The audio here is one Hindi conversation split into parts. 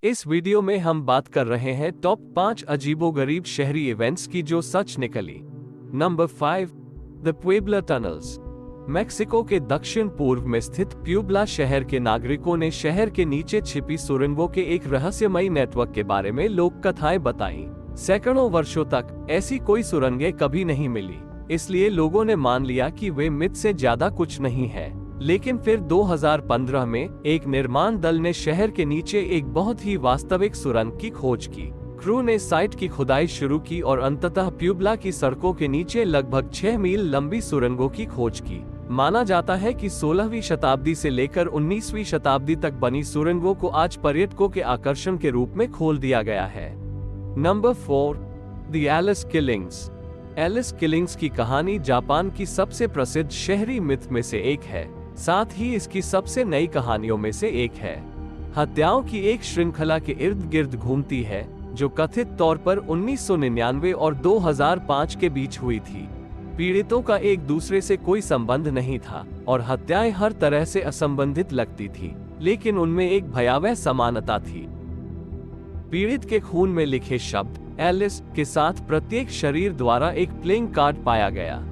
इस वीडियो में हम बात कर रहे हैं टॉप 5 अजीबोगरीब शहरी इवेंट्स की जो सच निकली। Number 5, the Puebla tunnels. Mexico के दक्षिण पूर्व में स्थित प्यूबला शहर के नागरिकों ने शहर के नीचे छिपी सुरंगों के एक रहस्यमयी नेटवर्क के बारे में लोक कथाएं बताई। सैकड़ों वर्षों तक ऐसी कोई सुरंगें कभी नहीं मिली, इसलिए लोगों ने मान लिया कि वे मिथ से ज्यादा कुछ नहीं है। लेकिन फिर 2015 में एक निर्माण दल ने शहर के नीचे एक बहुत ही वास्तविक सुरंग की खोज की। क्रू ने साइट की खुदाई शुरू की और अंततः प्यूबला की सड़कों के नीचे लगभग 6 मील लंबी सुरंगों की खोज की। माना जाता है कि 16वीं शताब्दी से लेकर 19वीं शताब्दी तक बनी सुरंगों को आज पर्यटकों के आकर्षण के रूप में खोल दिया गया है। Number 4, the Ellis killings. Ellis killings की कहानी जापान की सबसे प्रसिद्ध शहरी मिथ में से एक है, साथ ही इसकी सबसे नई कहानियों में से एक है। हत्याओं की एक श्रृंखला के इर्द गिर्द घूमती है जो कथित तौर पर 1999 और 2005 के बीच हुई थी। पीड़ितों का एक दूसरे से कोई संबंध नहीं था और हत्याएं हर तरह से असंबंधित लगती थी, लेकिन उनमें एक भयावह समानता थी। पीड़ित के खून में लिखे शब्द एलिस के साथ प्रत्येक शरीर द्वारा एक प्लेइंग कार्ड पाया गया।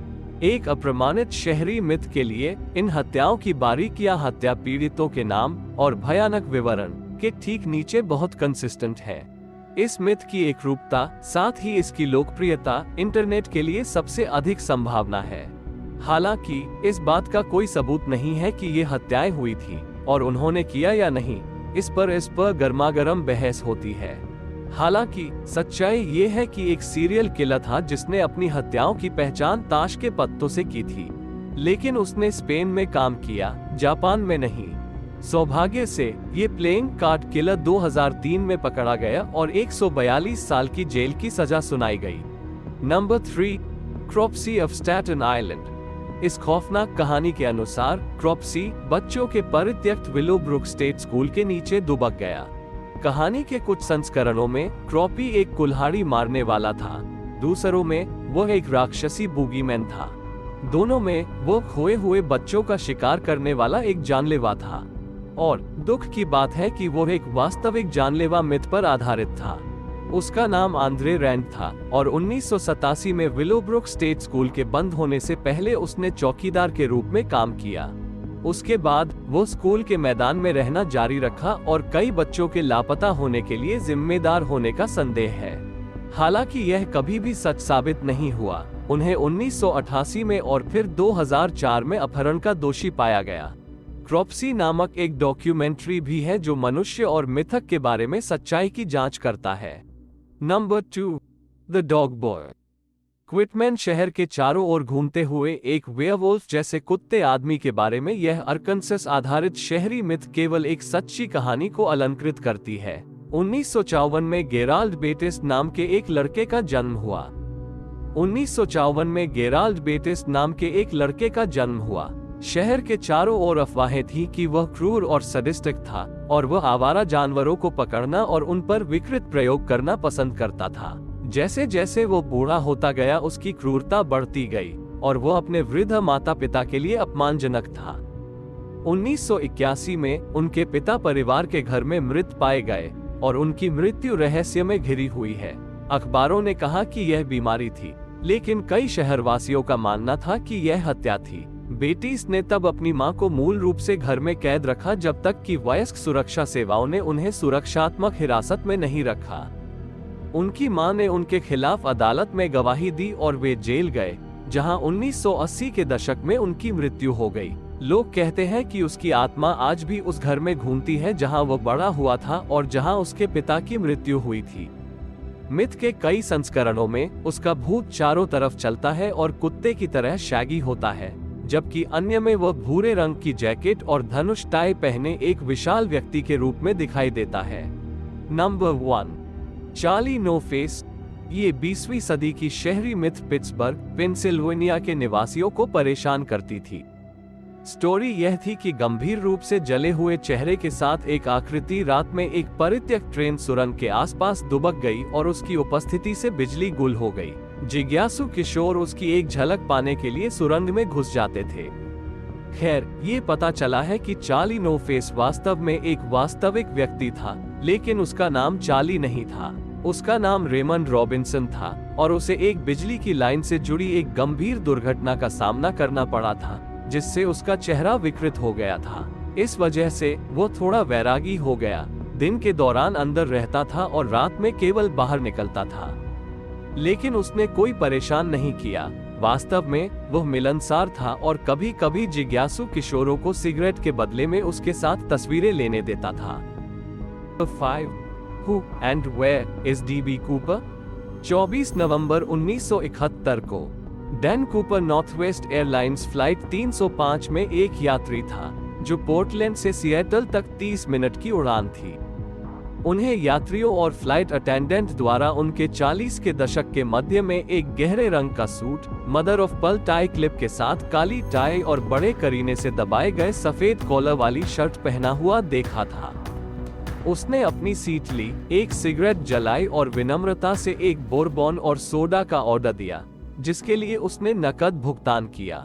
एक अप्रमाणित शहरी मिथ के लिए इन हत्याओं की बारीकियां हत्या पीड़ितों के नाम और भयानक विवरण के ठीक नीचे बहुत कंसिस्टेंट है। इस मिथ की एकरूपता, साथ ही इसकी लोकप्रियता इंटरनेट के लिए सबसे अधिक संभावना है। हालांकि इस बात का कोई सबूत नहीं है कि ये हत्याएं हुई थी और उन्होंने किया या नहीं, इस पर गर्मागरम बहस होती है। हालांकि सच्चाई ये है कि एक सीरियल किलर था जिसने अपनी हत्याओं की पहचान ताश के पत्तों से की थी, लेकिन उसने स्पेन में काम किया, जापान में नहीं। सौभाग्य से ये प्लेइंग कार्ड किलर 2003 में पकड़ा गया और 142 साल की जेल की सजा सुनाई गई। Number 3, Cropsey of Staten Island. इस खौफनाक कहानी के अनुसार क्रॉप्सी बच्चों के परित्यक्त विलोब्रुक स्टेट स्कूल के नीचे दुबक गया। कहानी के कुछ संस्करणों में क्रॉपी एक कुल्हाड़ी मारने वाला था, दूसरों में वह एक राक्षसी बूगीमैन था, दोनों में वो खोए हुए बच्चों का शिकार करने वाला एक जानलेवा था। और दुख की बात है कि वो एक वास्तविक जानलेवा मिथ पर आधारित था। उसका नाम आंद्रे रैंड था और 1987 में विलोब्रुक स्टेट स्कूल के बंद होने से पहले उसने चौकीदार के रूप में काम किया। उसके बाद वो स्कूल के मैदान में रहना जारी रखा और कई बच्चों के लापता होने के लिए जिम्मेदार होने का संदेह है। हालांकि यह कभी भी सच साबित नहीं हुआ। उन्हें 1988 में और फिर 2004 में अपहरण का दोषी पाया गया। क्रॉप्सी नामक एक डॉक्यूमेंट्री भी है जो मनुष्य और मिथक के बारे में सच्चाई की जांच करता है। Number 2, the dog boy. Quitman शहर के चारों ओर घूमते हुए एक वेयरवुल्फ जैसे कुत्ते आदमी के बारे में यह अरकानसास आधारित शहरी मिथ केवल एक सच्ची कहानी को अलंकृत करती है। 1954 में गेराल्ड बेटिस नाम के एक लड़के का जन्म हुआ। 1954 में गेराल्ड बेटिस नाम के एक लड़के का जन्म हुआ। शहर के चारों ओर अफवाहें थी कि वह क्रूर और सडिस्टिक था और वह आवारा जानवरों को पकड़ना और उन पर विकृत प्रयोग करना पसंद करता था। जैसे जैसे वो बूढ़ा होता गया उसकी क्रूरता बढ़ती गई और वो अपने वृद्ध माता पिता के लिए अपमानजनक था। 1981 में उनके पिता परिवार के घर में मृत पाए गए और उनकी मृत्यु रहस्य में घिरी हुई है। अखबारों ने कहा कि यह बीमारी थी, लेकिन कई शहरवासियों का मानना था कि यह हत्या थी। बेटिस ने तब अपनी मां को मूल रूप से घर में कैद रखा जब तक कि वयस्क सुरक्षा सेवाओं ने उन्हें सुरक्षात्मक हिरासत में नहीं रखा। उनकी मां ने उनके खिलाफ अदालत में गवाही दी और वे जेल गए, जहां 1980 के दशक में उनकी मृत्यु हो गई। लोग कहते हैं कि उसकी आत्मा आज भी उस घर में घूमती है जहां वो बड़ा हुआ था और जहां उसके पिता की मृत्यु हुई थी। मिथ के कई संस्करणों में उसका भूत चारों तरफ चलता है और कुत्ते की तरह शैगी होता है, जबकि अन्य में वह भूरे रंग की जैकेट और धनुष टाई पहने एक विशाल व्यक्ति के रूप में दिखाई देता है। Number 1, Charlie no face. ये 20वीं सदी की शहरी मिथ पिट्सबर्ग, पेंसिल्वेनिया के निवासियों को परेशान करती थी। स्टोरी यह थी कि गंभीर रूप से जले हुए चेहरे के साथ एक आकृति रात में एक परित्यक्त ट्रेन सुरंग के आसपास दुबक गई और उसकी उपस्थिति से बिजली गुल हो गई। जिज्ञासु किशोर उसकी एक झलक पाने के लिए सुरंग में घुस जाते थे। खैर, ये पता चला है कि चार्ली नो फेस वास्तव में एक वास्तविक व्यक्ति था, लेकिन उसका नाम चार्ली नहीं था, उसका नाम रेमंड रॉबिन्सन था और उसे एक बिजली की लाइन से जुड़ी एक गंभीर दुर्घटना का सामना करना पड़ा था, जिससे उसका चेहरा विकृत हो गया था। इस वजह से वो थोड़ा वैरागी हो गया। दिन के दौरान अंदर रहता था और रात में केवल बाहर निकलता था। लेकिन उसने कोई परेशान नहीं किया। वास्तव में वह मिलनसार था और कभी कभी जिज्ञासु किशोरों को सिगरेट के बदले में उसके साथ तस्वीरें लेने देता था। 5. Who and where is D.B. Cooper? 24 नवंबर 1971 को Dan Cooper Northwest airlines flight 305 में एक यात्री था, जो पोर्टलैंड से सिएटल तक 30 मिनट की उड़ान थी। उन्हें यात्रियों और फ्लाइट अटेंडेंट द्वारा उनके 40 के दशक के मध्य में एक गहरे रंग का suit, mother of pearl tie clip के साथ काली टाई और बड़े करीने से दबाए गए सफेद कॉलर वाली शर्ट पहना हुआ देखा था। उसने अपनी सीट ली, एक सिगरेट जलाई और विनम्रता से एक बोरबॉन और सोडा का ऑर्डर दिया, जिसके लिए उसने नकद भुगतान किया।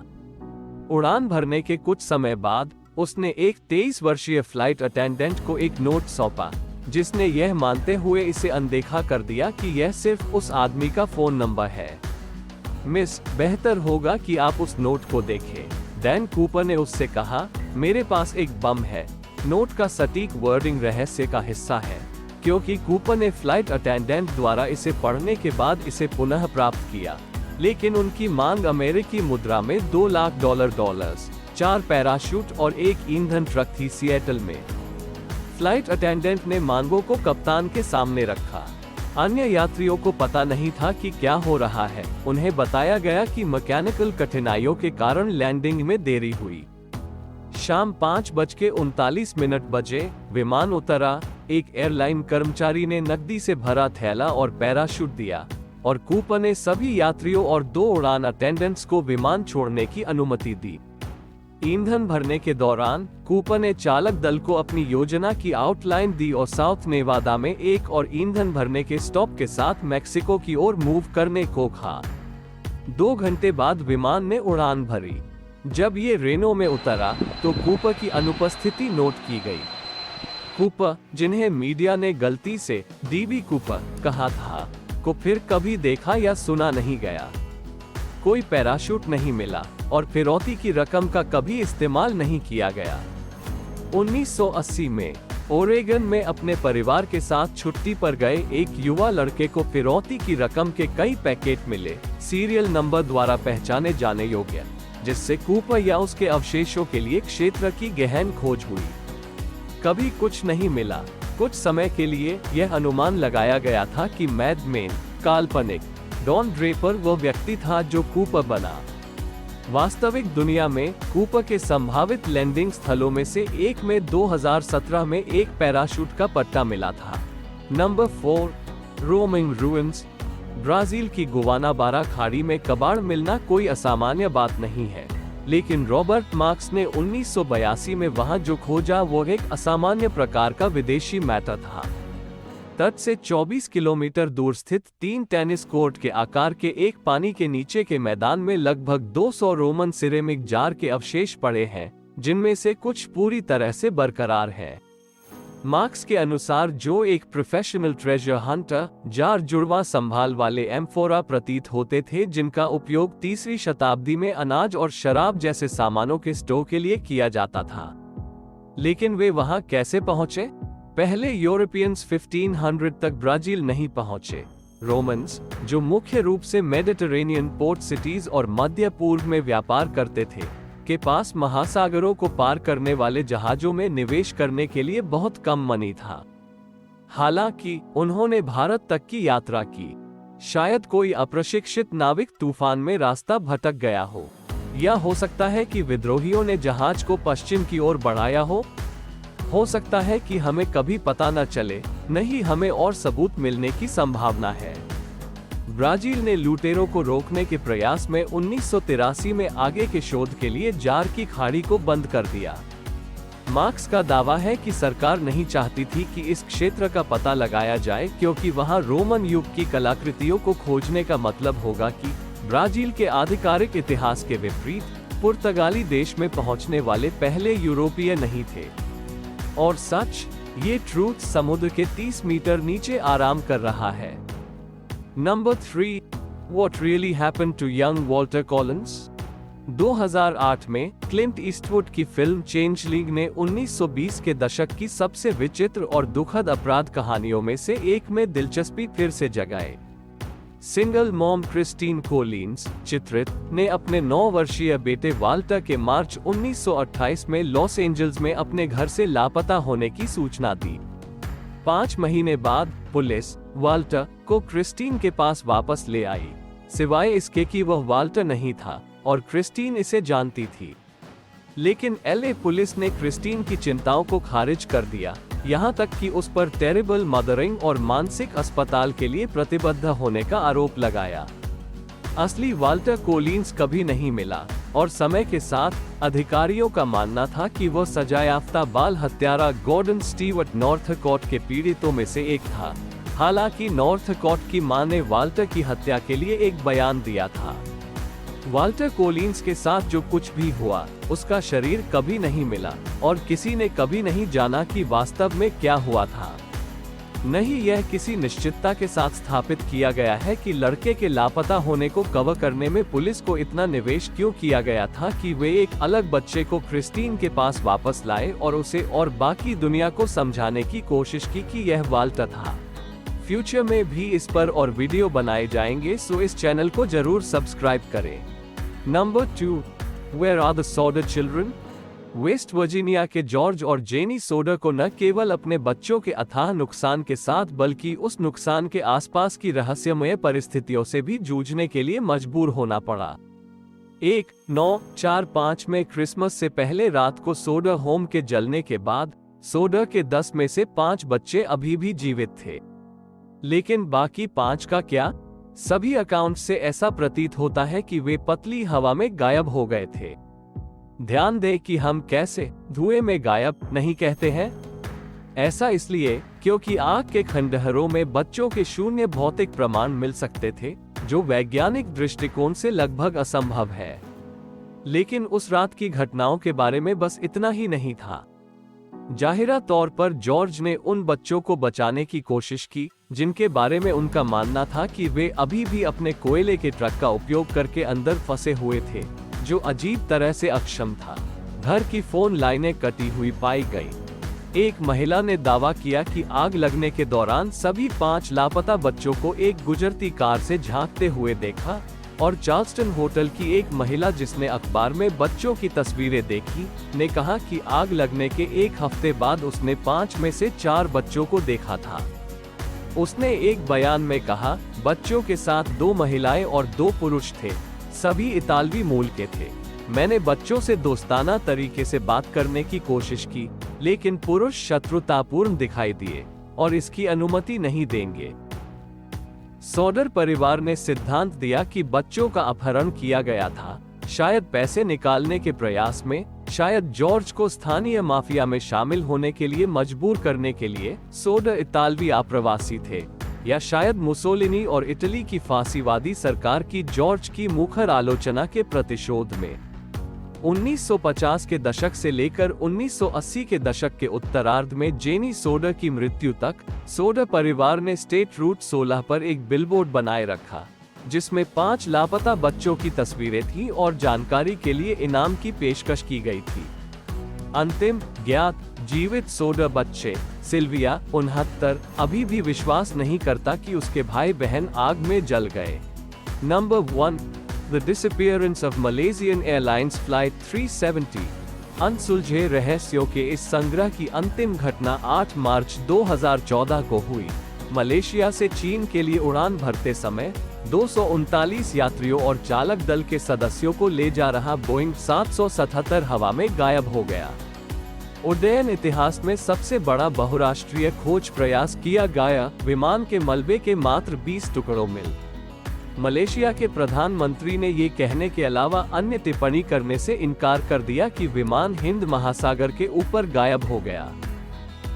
उड़ान भरने के कुछ समय बाद उसने एक 23 वर्षीय फ्लाइट अटेंडेंट को एक नोट सौंपा, जिसने यह मानते हुए इसे अनदेखा कर दिया कि यह सिर्फ उस आदमी का फोन नंबर है। मिस, बेहतर होगा कि आप उस नोट को देखें। डैन कूपर ने उससे कहा, मेरे पास एक बम है। नोट का सटीक वर्डिंग रहस्य का हिस्सा है, क्योंकि कूपर ने फ्लाइट अटेंडेंट द्वारा इसे पढ़ने के बाद इसे पुनः प्राप्त किया, लेकिन उनकी मांग अमेरिकी मुद्रा में $2 लाख, 4 पैराशूट और एक ईंधन ट्रक थी सिएटल में। फ्लाइट अटेंडेंट ने मांगों को कप्तान के सामने रखा। अन्य यात्रियों को पता नहीं था कि क्या हो रहा है। उन्हें बताया गया कि मैकेनिकल कठिनाइयों के कारण लैंडिंग में देरी हुई। शाम 5:39 बजे विमान उतरा। एक एयरलाइन कर्मचारी ने नकदी से भरा थैला और पैराशूट दिया और कूपर ने सभी यात्रियों और 2 उड़ान अटेंडेंट्स को विमान छोड़ने की अनुमति दी। ईंधन भरने के दौरान कूपर ने चालक दल को अपनी योजना की आउटलाइन दी और साउथ नेवादा में एक और ईंधन भरने के स्टॉप के साथ मेक्सिको की ओर मूव करने को कहा। 2 घंटे बाद विमान ने उड़ान भरी। जब ये रेनो में उतरा तो कूपर की अनुपस्थिति नोट की गई। कूपर, जिन्हें मीडिया ने गलती से डीबी कूपर कहा था, को फिर कभी देखा या सुना नहीं गया। कोई पैराशूट नहीं मिला और फिरौती की रकम का कभी इस्तेमाल नहीं किया गया। 1980 में ओरेगन में अपने परिवार के साथ छुट्टी पर गए एक युवा लड़के को फिरौती की रकम के कई पैकेट मिले, सीरियल नंबर द्वारा पहचाने जाने योग्य, जिससे कूपर या उसके अवशेषों के लिए क्षेत्र की गहन खोज हुई। कभी कुछ नहीं मिला। कुछ समय के लिए यह अनुमान लगाया गया था कि मैडमैन, काल्पनिक डॉन ड्रेपर वो व्यक्ति था जो कूपर बना। वास्तविक दुनिया में कूपर के संभावित लैंडिंग स्थलों में से एक में 2017 में एक पैराशूट का पट्टा मिला था। Number 4, roaming ruins. ब्राजील की गुआनाबारा खाड़ी में कबाड़ मिलना कोई असामान्य बात नहीं है, लेकिन रॉबर्ट मार्क्स ने 1982 में वहां जो खोजा वो एक असामान्य प्रकार का विदेशी मैटर था। तट से 24 किलोमीटर दूर स्थित 3 टेनिस कोर्ट के आकार के एक पानी के नीचे के मैदान में लगभग 200 रोमन सिरेमिक जार के अवशेष पड़े हैं, जिनमें से कुछ पूरी तरह से बरकरार हैं। मार्क्स के अनुसार जो एक प्रोफेशनल ट्रेजर हंटर, जार जुड़वा संभाल वाले एम्फोरा प्रतीत होते थे, जिनका उपयोग 3वीं शताब्दी में अनाज और शराब जैसे सामानों के स्टोर के लिए किया जाता था। लेकिन वे वहां कैसे पहुंचे? पहले यूरोपियंस 1500 तक ब्राजील नहीं पहुंचे। रोमन्स, जो मुख्य रूप से मेडिटरेनियन पोर्ट सिटीज और मध्य पूर्व में व्यापार करते थे, के पास महासागरों को पार करने वाले जहाजों में निवेश करने के लिए बहुत कम मनी था। हालांकि उन्होंने भारत तक की यात्रा की। शायद कोई अप्रशिक्षित नाविक तूफान में रास्ता भटक गया हो, या हो सकता है कि विद्रोहियों ने जहाज को पश्चिम की ओर बढ़ाया हो सकता है कि हमें कभी पता न चले, नहीं हमें और सबूत मिलने की संभावना है। ब्राजील ने लुटेरों को रोकने के प्रयास में 1983 में आगे के शोध के लिए जार की खाड़ी को बंद कर दिया। मार्क्स का दावा है कि सरकार नहीं चाहती थी कि इस क्षेत्र का पता लगाया जाए, क्योंकि वहां रोमन युग की कलाकृतियों को खोजने का मतलब होगा कि ब्राजील के आधिकारिक इतिहास के विपरीत पुर्तगाली देश में पहुंचने वाले पहले यूरोपीय नहीं थे। और सच, ये ट्रूथ समुद्र के 30 मीटर नीचे आराम कर रहा है। Number 3, What really happened to young Walter Collins? 2008 में क्लिंट ईस्टवुड की फिल्म चेंजलिंग ने 1920 के दशक की सबसे विचित्र और दुखद अपराध कहानियों में से एक में दिलचस्पी फिर से जगाई। सिंगल मॉम क्रिस्टीन कोलिन्स, चित्रित, ने अपने 9 वर्षीय बेटे वाल्टर के मार्च 1928 में लॉस एंजल्स में अपने घर से लापता होने की सूचना दी। 5 महीने बाद पुलिस वाल्टर को क्रिस्टीन के पास वापस ले आई, सिवाय इसके कि वह वाल्टर नहीं था और क्रिस्टीन इसे जानती थी। लेकिन एलए पुलिस ने क्रिस्टीन की चिंताओं को खारिज कर दिया, यहाँ तक कि उस पर टेरिबल मदरिंग और मानसिक अस्पताल के लिए प्रतिबद्ध होने का आरोप लगाया। असली वाल्टर कोलिन्स कभी नहीं मिला और समय के साथ अधिकारियों का मानना था कि वह सजायाफ्ता बाल हत्यारा गॉर्डन स्टीवर्ट नॉर्थकॉट के पीड़ितों में से एक था। हालांकि नॉर्थकॉट की मां ने वाल्टर की हत्या के लिए एक बयान दिया था। वाल्टर कोलिन्स के साथ जो कुछ भी हुआ, उसका शरीर कभी नहीं मिला और किसी ने कभी नहीं जाना कि वास्तव में क्या हुआ था। नहीं, यह किसी निश्चितता के साथ स्थापित किया गया है कि लड़के के लापता होने को कवर करने में पुलिस को इतना निवेश क्यों किया गया था कि वे एक अलग बच्चे को क्रिस्टीन के पास वापस लाए और उसे और बाकी दुनिया को समझाने की कोशिश की कि यह वाल्टर था। फ्यूचर में भी इस पर और वीडियो बनाए जाएंगे, सो इस चैनल को जरूर सब्सक्राइब करें। Number 2, Where are the Soder children? West Virginia के जॉर्ज और जेनी सोडर को न केवल अपने बच्चों के अथाह नुकसान के साथ बल्कि उस नुकसान के आसपास की रहस्यमय परिस्थितियों से भी जूझने के लिए मजबूर होना पड़ा। 1945 में क्रिसमस से पहले रात को सोडर होम के जलने के बाद सोडर के 10 में से 5 बच्चे अभी भी जीवित थे। लेकिन बाकी 5 का क्या? सभी अकाउंट से ऐसा प्रतीत होता है कि वे पतली हवा में गायब हो गए थे। ध्यान दें कि हम कैसे धुएं में गायब नहीं कहते हैं। ऐसा इसलिए क्योंकि आग के खंडहरों में बच्चों के शून्य भौतिक प्रमाण मिल सकते थे, जो वैज्ञानिक दृष्टिकोण से लगभग असंभव है। लेकिन उस रात की घटनाओं के बारे में बस इतना ही नहीं था। जाहिरा तौर पर जॉर्ज ने उन बच्चों को बचाने की कोशिश की जिनके बारे में उनका मानना था कि वे अभी भी अपने कोयले के ट्रक का उपयोग करके अंदर फंसे हुए थे, जो अजीब तरह से अक्षम था। घर की फोन लाइनें कटी हुई पाई गई। एक महिला ने दावा किया कि आग लगने के दौरान सभी 5 लापता बच्चों को एक गुजरती कार से झांकते हुए देखा, और चार्ल्सटन होटल की एक महिला जिसने अखबार में बच्चों की तस्वीरें देखी, ने कहा कि आग लगने के 1 हफ्ते बाद उसने 5 में से 4 बच्चों को देखा था। उसने एक बयान में कहा, बच्चों के साथ 2 महिलाएं और 2 पुरुष थे, सभी इतालवी मूल के थे। मैंने बच्चों से दोस्ताना तरीके से बात करने की कोशिश की, लेकिन पुरुष शत्रुतापूर्ण दिखाई दिए और इसकी अनुमति नहीं देंगे। सोडर परिवार ने सिद्धांत दिया कि बच्चों का अपहरण किया गया था, शायद पैसे निकालने के प्रयास में, शायद जॉर्ज को स्थानीय माफिया में शामिल होने के लिए मजबूर करने के लिए। सोडर इतालवी आप्रवासी थे, या शायद मुसोलिनी और इटली की फांसीवादी सरकार की जॉर्ज की मुखर आलोचना के प्रतिशोध में। 1950 के दशक से लेकर 1980 के दशक के उत्तरार्ध में जेनी सोडर की मृत्यु तक, सोडर परिवार ने स्टेट रूट 16 पर एक बिलबोर्ड बनाए रखा, जिसमें 5 लापता बच्चों की तस्वीरें थीं और जानकारी के लिए इनाम की पेशकश की गई थी। अंतिम ज्ञात जीवित सोडर बच्चे सिल्विया 69 अभी भी विश्वास नहीं करता कि उसके भाई बहन आग में जल गए। Number 1, The disappearance of Malaysian Airlines Flight 370। अनसुलझे रहस्यों के इस संग्रह की अंतिम घटना 8 मार्च 2014 को हुई। मलेशिया से चीन के लिए उड़ान भरते समय 239 यात्रियों और चालक दल के सदस्यों को ले जा रहा बोइंग 777 हवा में गायब हो गया। उड्डयन इतिहास में सबसे बड़ा बहुराष्ट्रीय खोज प्रयास किया गया विमान के मलबे के मात्र 20 टुकड़ों में। मलेशिया के प्रधानमंत्री ने ये कहने के अलावा अन्य टिप्पणी करने से इनकार कर दिया कि विमान हिंद महासागर के ऊपर गायब हो गया।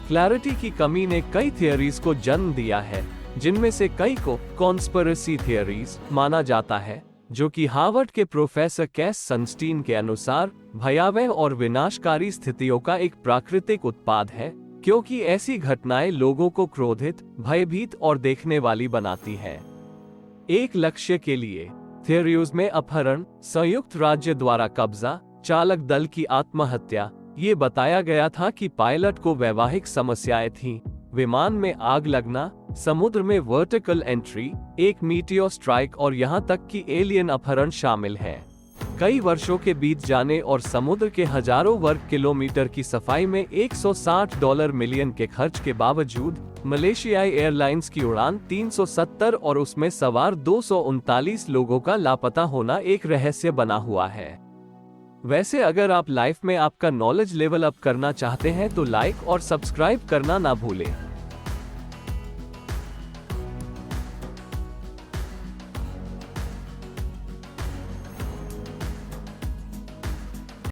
क्लैरिटी की कमी ने कई थियरीज को जन्म दिया है, जिनमें से कई को कॉन्स्पिरेसी थियरीज माना जाता है, जो कि हार्वर्ड के प्रोफेसर कैस सनस्टीन के अनुसार भयावह और विनाशकारी स्थितियों का एक प्राकृतिक उत्पाद है, क्योंकि ऐसी घटनाएं लोगों को क्रोधित, भयभीत और देखने वाली बनाती है। एक लक्ष्य के लिए थेरियोज में अपहरण, संयुक्त राज्य द्वारा कब्जा, चालक दल की आत्महत्या। ये बताया गया था कि पायलट को वैवाहिक समस्याएं थीं, विमान में आग लगना, समुद्र में वर्टिकल एंट्री, एक मीटियोर स्ट्राइक और यहां तक कि एलियन अपहरण शामिल है। कई वर्षों के बीत जाने और समुद्र के हजारों वर्ग किलोमीटर की सफाई में $160 मिलियन के खर्च के बावजूद मलेशियाई एयरलाइंस की उड़ान 370 और उसमें सवार 239 लोगों का लापता होना एक रहस्य बना हुआ है। वैसे अगर आप लाइफ में आपका नॉलेज लेवल अप करना चाहते हैं तो लाइक और सब्सक्राइब करना ना भूलें।